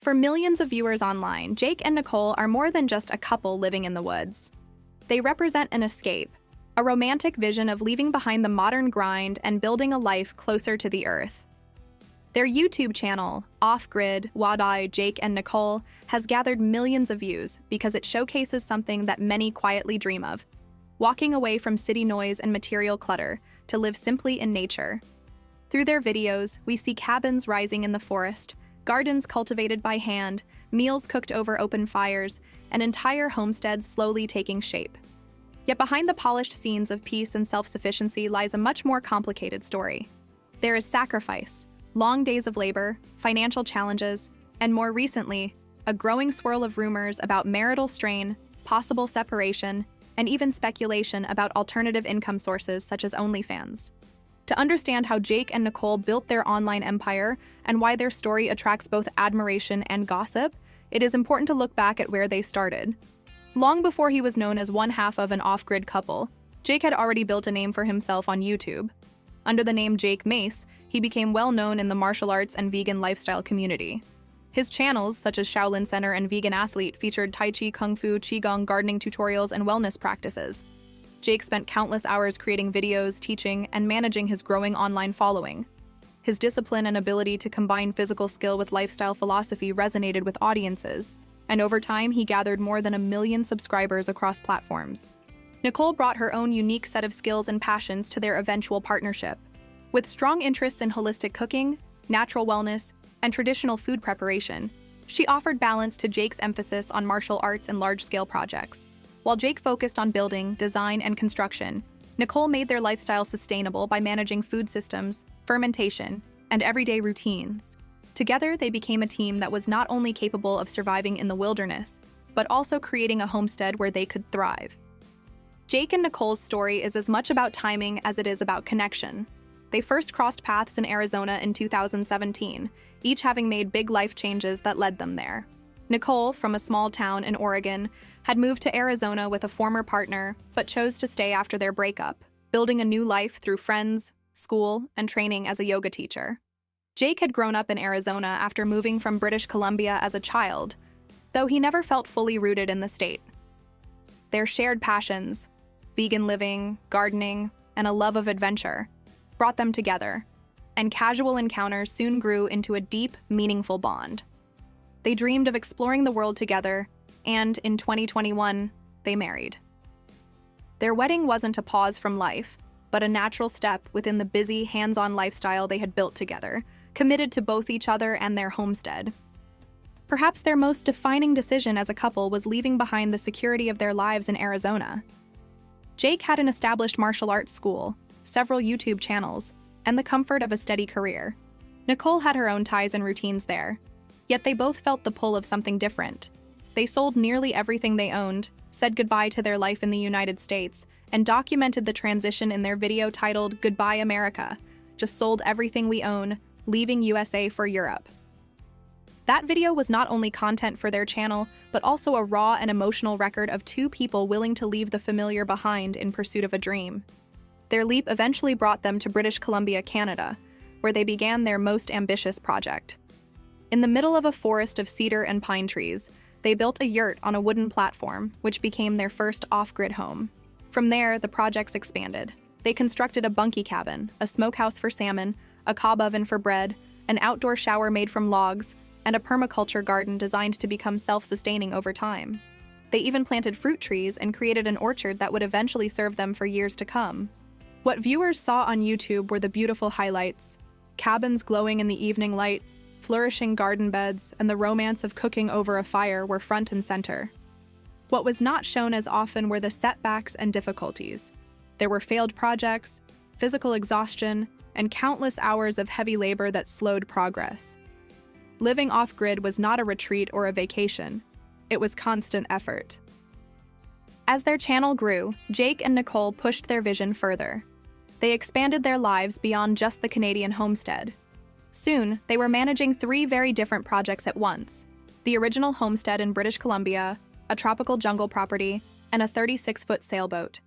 For millions of viewers online, Jake and Nicole are more than just a couple living in the woods. They represent an escape, a romantic vision of leaving behind the modern grind and building a life closer to the earth. Their YouTube channel, Off-Grid, Wadai, Jake and Nicole, has gathered millions of views because it showcases something that many quietly dream of: walking away from city noise and material clutter to live simply in nature. Through their videos, we see cabins rising in the forest, gardens cultivated by hand, meals cooked over open fires, and entire homesteads slowly taking shape. Yet behind the polished scenes of peace and self-sufficiency lies a much more complicated story. There is sacrifice, long days of labor, financial challenges, and more recently, a growing swirl of rumors about marital strain, possible separation, and even speculation about alternative income sources such as OnlyFans. To understand how Jake and Nicole built their online empire and why their story attracts both admiration and gossip, it is important to look back at where they started. Long before he was known as one half of an off-grid couple, Jake had already built a name for himself on YouTube. Under the name Jake Mace, he became well known in the martial arts and vegan lifestyle community. His channels, such as Shaolin Center and Vegan Athlete, featured Tai Chi, Kung Fu, Qigong, gardening tutorials, and wellness practices. Jake spent countless hours creating videos, teaching, and managing his growing online following. His discipline and ability to combine physical skill with lifestyle philosophy resonated with audiences, and over time he gathered more than 1 million subscribers across platforms. Nicole brought her own unique set of skills and passions to their eventual partnership. With strong interests in holistic cooking, natural wellness, and traditional food preparation, she offered balance to Jake's emphasis on martial arts and large-scale projects. While Jake focused on building, design, and construction, Nicole made their lifestyle sustainable by managing food systems, fermentation, and everyday routines. Together, they became a team that was not only capable of surviving in the wilderness, but also creating a homestead where they could thrive. Jake and Nicole's story is as much about timing as it is about connection. They first crossed paths in Arizona in 2017, each having made big life changes that led them there. Nicole, from a small town in Oregon, had moved to Arizona with a former partner, but chose to stay after their breakup, building a new life through friends, school, and training as a yoga teacher. Jake had grown up in Arizona after moving from British Columbia as a child, though he never felt fully rooted in the state. Their shared passions, vegan living, gardening, and a love of adventure, brought them together, and casual encounters soon grew into a deep, meaningful bond. They dreamed of exploring the world together, and in 2021, they married. Their wedding wasn't a pause from life, but a natural step within the busy, hands-on lifestyle they had built together, committed to both each other and their homestead. Perhaps their most defining decision as a couple was leaving behind the security of their lives in Arizona. Jake had an established martial arts school, several YouTube channels, and the comfort of a steady career. Nicole had her own ties and routines there, yet they both felt the pull of something different. They sold nearly everything they owned, said goodbye to their life in the United States, and documented the transition in their video titled "Goodbye America," just sold everything we own, leaving USA for Europe. That video was not only content for their channel, but also a raw and emotional record of two people willing to leave the familiar behind in pursuit of a dream. Their leap eventually brought them to British Columbia, Canada, where they began their most ambitious project. In the middle of a forest of cedar and pine trees, they built a yurt on a wooden platform, which became their first off-grid home. From there, the projects expanded. They constructed a bunkie cabin, a smokehouse for salmon, a cob oven for bread, an outdoor shower made from logs, and a permaculture garden designed to become self-sustaining over time. They even planted fruit trees and created an orchard that would eventually serve them for years to come. What viewers saw on YouTube were the beautiful highlights: cabins glowing in the evening light, flourishing garden beds, and the romance of cooking over a fire were front and center. What was not shown as often were the setbacks and difficulties. There were failed projects, physical exhaustion, and countless hours of heavy labor that slowed progress. Living off-grid was not a retreat or a vacation. It was constant effort. As their channel grew, Jake and Nicole pushed their vision further. They expanded their lives beyond just the Canadian homestead. Soon, they were managing 3 very different projects at once: the original homestead in British Columbia, a tropical jungle property, and a 36-foot sailboat.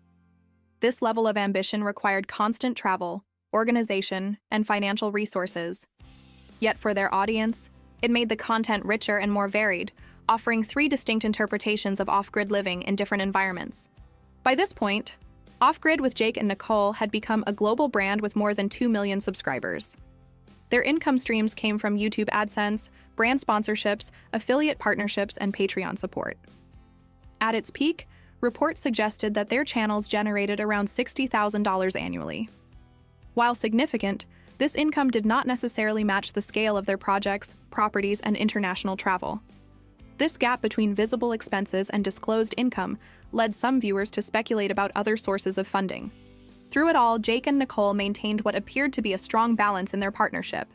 This level of ambition required constant travel, organization, and financial resources. Yet for their audience, It made the content richer and more varied, offering 3 distinct interpretations of off-grid living in different environments. By this point, Off-Grid with Jake and Nicole had become a global brand with more than 2 million subscribers. Their income streams came from YouTube AdSense, brand sponsorships, affiliate partnerships, and Patreon support. At its peak, reports suggested that their channels generated around $60,000 annually. While significant, this income did not necessarily match the scale of their projects, properties, and international travel. This gap between visible expenses and disclosed income led some viewers to speculate about other sources of funding. Through it all, Jake and Nicole maintained what appeared to be a strong balance in their partnership.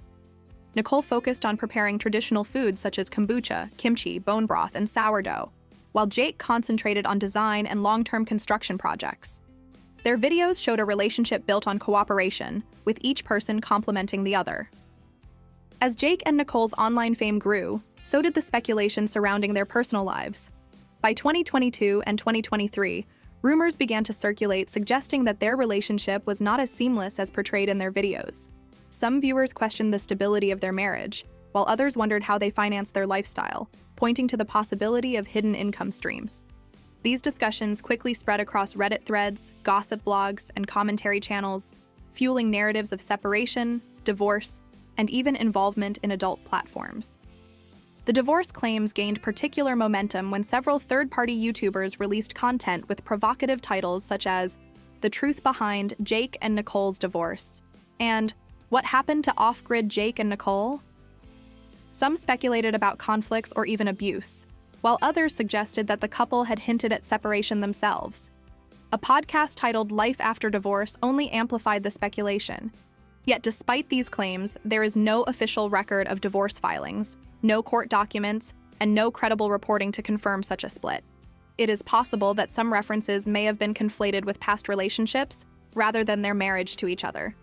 Nicole focused on preparing traditional foods such as kombucha, kimchi, bone broth, and sourdough, while Jake concentrated on design and long-term construction projects. Their videos showed a relationship built on cooperation, with each person complementing the other. As Jake and Nicole's online fame grew, so did the speculation surrounding their personal lives. By 2022 and 2023, rumors began to circulate suggesting that their relationship was not as seamless as portrayed in their videos. Some viewers questioned the stability of their marriage, while others wondered how they financed their lifestyle, pointing to the possibility of hidden income streams. These discussions quickly spread across Reddit threads, gossip blogs, and commentary channels, fueling narratives of separation, divorce, and even involvement in adult platforms. The divorce claims gained particular momentum when several third-party YouTubers released content with provocative titles such as "The Truth Behind Jake and Nicole's Divorce" and "What Happened to Off-Grid Jake and Nicole?" Some speculated about conflicts or even abuse, while others suggested that the couple had hinted at separation themselves. A podcast titled "Life After Divorce" only amplified the speculation. Yet despite these claims, there is no official record of divorce filings, no court documents, and no credible reporting to confirm such a split. It is possible that some references may have been conflated with past relationships rather than their marriage to each other.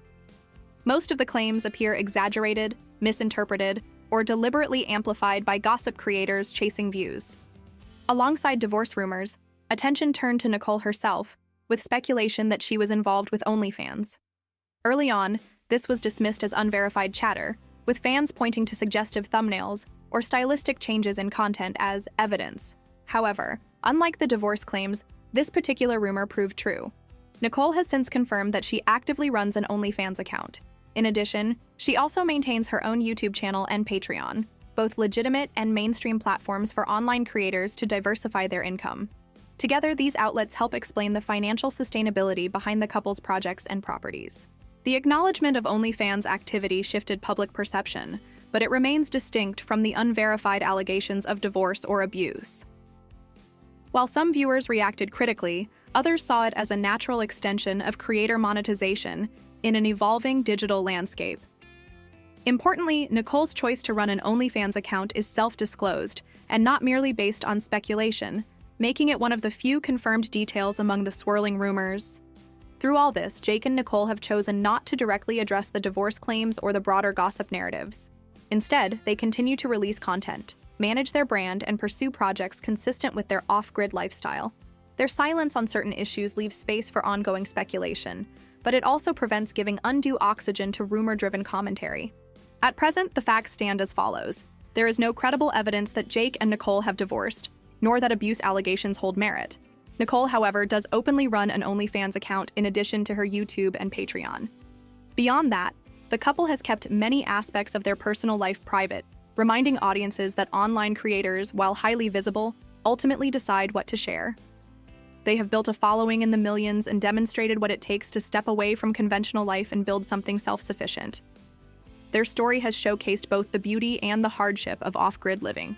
Most of the claims appear exaggerated, misinterpreted, or deliberately amplified by gossip creators chasing views. Alongside divorce rumors, attention turned to Nicolle herself, with speculation that she was involved with OnlyFans. Early on, this was dismissed as unverified chatter, with fans pointing to suggestive thumbnails or stylistic changes in content as evidence. However, unlike the divorce claims, this particular rumor proved true. Nicolle has since confirmed that she actively runs an OnlyFans account. In addition, she also maintains her own YouTube channel and Patreon, both legitimate and mainstream platforms for online creators to diversify their income. Together, these outlets help explain the financial sustainability behind the couple's projects and properties. The acknowledgement of OnlyFans' activity shifted public perception, but it remains distinct from the unverified allegations of divorce or abuse. While some viewers reacted critically, others saw it as a natural extension of creator monetization in an evolving digital landscape. Importantly, Nicolle's choice to run an OnlyFans account is self-disclosed and not merely based on speculation, making it one of the few confirmed details among the swirling rumors. Through all this, Jake and Nicolle have chosen not to directly address the divorce claims or the broader gossip narratives. Instead, they continue to release content, manage their brand, and pursue projects consistent with their off-grid lifestyle. Their silence on certain issues leaves space for ongoing speculation, but it also prevents giving undue oxygen to rumor-driven commentary. At present, the facts stand as follows. There is no credible evidence that Jake and Nicolle have divorced, nor that abuse allegations hold merit. Nicolle, however, does openly run an OnlyFans account in addition to her YouTube and Patreon. Beyond that, the couple has kept many aspects of their personal life private, reminding audiences that online creators, while highly visible, ultimately decide what to share. They have built a following in the millions and demonstrated what it takes to step away from conventional life and build something self-sufficient. Their story has showcased both the beauty and the hardship of off-grid living.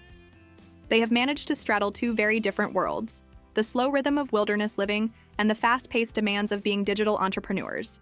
They have managed to straddle two very different worlds, the slow rhythm of wilderness living and the fast-paced demands of being digital entrepreneurs.